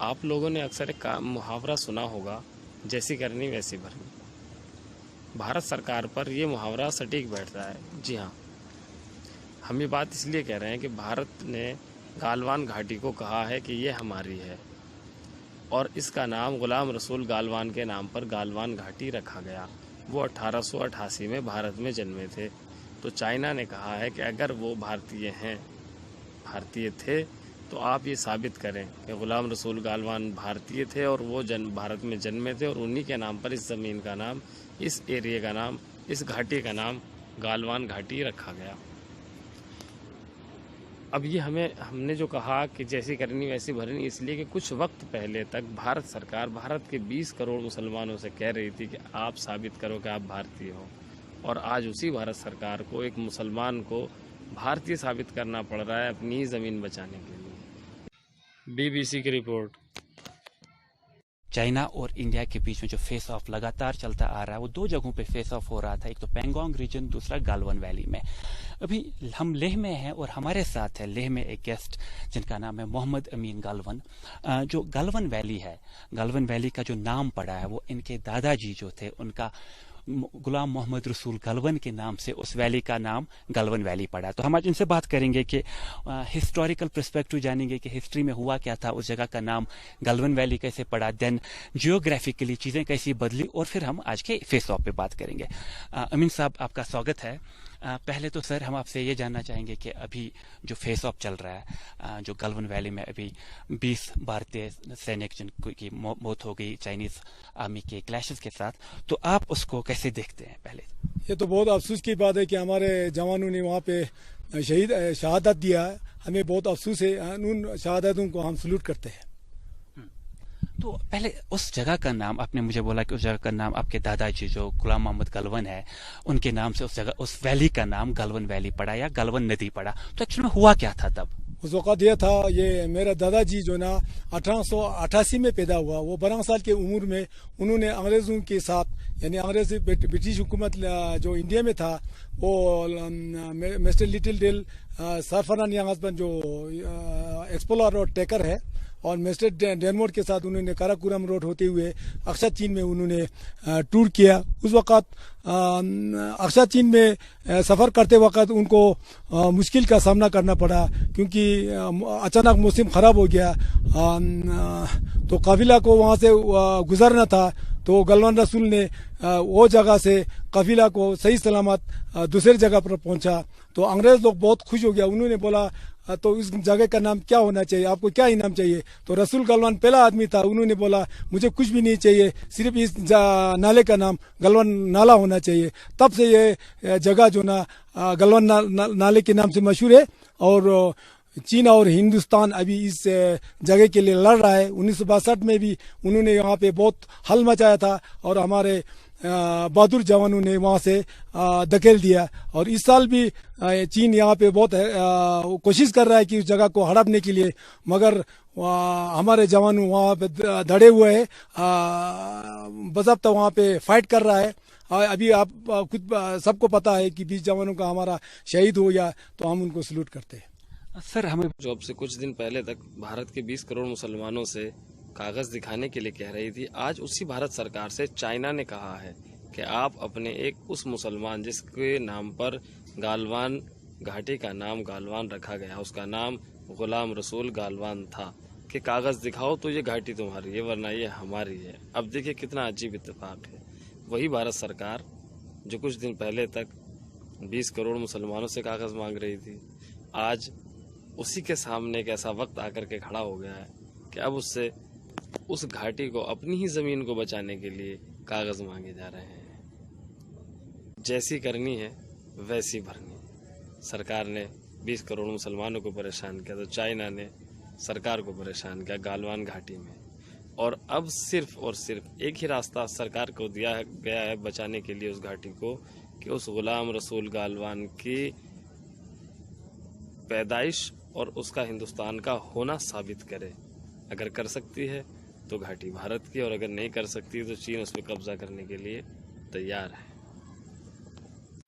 آپ لوگوں نے اکثر ایک محاورہ سنا ہوگا، جیسی کرنی ویسی بھرنی۔ بھارت سرکار پر یہ محاورہ سٹیک بیٹھتا ہے۔ جی ہاں، ہم یہ بات اس لیے کہہ رہے ہیں کہ بھارت نے گالوان گھاٹی کو کہا ہے کہ یہ ہماری ہے، اور اس کا نام غلام رسول گالوان کے نام پر گالوان گھاٹی رکھا گیا۔ وہ 1888 میں بھارت میں جنمے تھے۔ تو چائنا نے کہا ہے کہ اگر وہ بھارتیہ تھے تو آپ یہ ثابت کریں کہ غلام رسول گالوان بھارتیہ تھے اور وہ بھارت میں جنمے تھے، اور انہی کے نام پر اس زمین کا نام، اس ایریے کا نام، اس گھاٹی کا نام گالوان گھاٹی رکھا گیا۔ اب یہ ہم نے جو کہا کہ جیسی کرنی ویسی بھرنی، اس لیے کہ کچھ وقت پہلے تک بھارت سرکار بھارت کے 20 کروڑ مسلمانوں سے کہہ رہی تھی کہ آپ ثابت کرو کہ آپ بھارتیہ ہو، اور آج اسی بھارت سرکار کو، ایک مسلمان کو، بھارتیہ ثابت کرنا پڑ رہا ہے اپنی ہی زمین بچانے کے لیے۔ BBC کی رپورٹ۔ چائنا اور انڈیا کے بیچ میں جو فیس آف لگاتار چلتا آ رہا ہے، وہ دو جگہوں پہ فیس آف ہو رہا تھا، ایک تو پینگانگ ریجن، دوسرا گالون ویلی میں۔ ابھی ہم لیہ میں ہیں اور ہمارے ساتھ ہے لیہ میں ایک گیسٹ جن کا نام ہے محمد امین گالون۔ جو گالون ویلی ہے، گالون ویلی کا جو نام پڑا ہے وہ ان کے دادا جی جو تھے، ان کا غلام محمد رسول گالون کے نام سے اس ویلی کا نام گالون ویلی پڑا۔ تو ہم آج ان سے بات کریں گے کہ ہسٹوریکل پرسپیکٹو جانیں گے کہ ہسٹری میں ہوا کیا تھا، اس جگہ کا نام گالون ویلی کیسے پڑا، دین جیوگرافیکلی چیزیں کیسی بدلی، اور پھر ہم آج کے فیس آف پہ بات کریں گے۔ امین صاحب، آپ کا سواگت ہے۔ پہلے تو سر ہم آپ سے یہ جاننا چاہیں گے کہ ابھی جو فیس آف چل رہا ہے، جو گالون ویلی میں ابھی 20 بھارتیہ سینک جن کی موت ہو گئی چائنیز آرمی کے کلیشز کے ساتھ، تو آپ اس کو کیسے دیکھتے ہیں؟ پہلے یہ تو بہت افسوس کی بات ہے کہ ہمارے جوانوں نے وہاں پہ شہادت دیا ہے۔ ہمیں بہت افسوس ہے، ان شہادتوں کو ہم سلوٹ کرتے ہیں۔ تو پہلے اس جگہ کا نام، آپ نے مجھے بولا کہ اس جگہ کا نام آپ کے دادا جی جو غلام محمد گالون ہے ان کے نام سے اس ویلی کا نام گالون ویلی پڑا یا گالون ندی پڑا، تو ایکچولی میں ہوا کیا تھا تب؟ اس وقت یہ تھا، یہ میرا دادا جی جو نا 1888 میں پیدا ہوا، وہ 12 سال کی عمر میں انہوں نے انگریزوں کے ساتھ، یعنی انگریزی برٹش حکومت جو انڈیا میں تھا، وہ مسٹر لٹل ڈیل سرفران ینگ ہسبینڈ جو ایکسپلورر اور ٹیکر ہے، اور مسٹر ڈینموٹ کے ساتھ انہوں نے کاراکورم روڈ ہوتے ہوئے اقصی چین میں انہوں نے ٹور کیا۔ اس وقت اقصی چین میں سفر کرتے وقت ان کو مشکل کا سامنا کرنا پڑا، کیونکہ اچانک موسم خراب ہو گیا، تو قافلہ کو وہاں سے گزرنا تھا۔ تو گالوان رسول نے وہ جگہ سے قافلہ کو صحیح سلامت دوسری جگہ پر پہنچا، تو انگریز لوگ بہت خوش ہو گیا۔ انہوں نے بولا تو اس جگہ کا نام کیا ہونا چاہیے، آپ کو کیا انعام چاہیے؟ تو رسول گالوان پہلا آدمی تھا، انہوں نے بولا مجھے کچھ بھی نہیں چاہیے، صرف اس نالے کا نام گالوان نالا ہونا چاہیے۔ تب سے یہ جگہ جو نا گالوان نالے کے نام سے مشہور ہے، اور چین اور ہندوستان ابھی اس جگہ کے لیے لڑ رہا ہے۔ 1962 میں بھی انہوں نے یہاں پہ بہت ہل مچایا تھا، اور ہمارے بہادر جوانوں نے وہاں سے دھکیل دیا، اور اس سال بھی چین یہاں پہ بہت کوشش کر رہا ہے کہ اس جگہ کو ہڑپنے کے لیے، مگر ہمارے جوان وہاں پہ دھڑے ہوئے ہیں، باضابطہ وہاں پہ فائٹ کر رہا ہے۔ ابھی آپ خود سب کو پتا ہے کہ 20 جوانوں کا ہمارا شہید ہو گیا، تو ہم ان کو سلوٹ کرتے ہیں۔ سر ہمیں جو اب سے کچھ دن پہلے تک بھارت کے 20 کروڑ مسلمانوں سے کاغذ دکھانے کے لیے کہہ رہی تھی، آج اسی بھارت سرکار سے چائنا نے کہا ہے کہ آپ اپنے ایک اس مسلمان جس کے نام پر گالوان گھاٹی کا نام گالوان رکھا گیا، اس کا نام غلام رسول گالوان تھا، کہ کاغذ دکھاؤ تو یہ گھاٹی تمہاری ہے، ورنہ یہ ہماری ہے۔ اب دیکھیں کتنا عجیب اتفاق ہے۔ وہی بھارت سرکار جو کچھ دن پہلے تک 20 کروڑ مسلمانوں سے کاغذ مانگ رہی تھی، آج اسی کے سامنے ایک ایسا وقت آ کر کے کھڑا ہو گیا ہے کہ اب اس سے اس گھاٹی کو، اپنی ہی زمین کو بچانے کے لیے کاغذ مانگے جا رہے ہیں۔ جیسی کرنی ہے ویسی بھرنی۔ سرکار نے 20 کروڑ مسلمانوں کو پریشان کیا، تو چائنا نے سرکار کو پریشان کیا گالوان گھاٹی میں، اور اب صرف اور صرف ایک ہی راستہ سرکار کو دیا گیا ہے بچانے کے لیے اس گھاٹی کو، کہ اس غلام رسول گالوان کی پیدائش اور اس کا ہندوستان کا ہونا ثابت کرے۔ اگر کر سکتی ہے تو گھاٹی بھارت کی، اور اگر نہیں کر سکتی تو چین اس پہ قبضہ کرنے کے لیے تیار ہے۔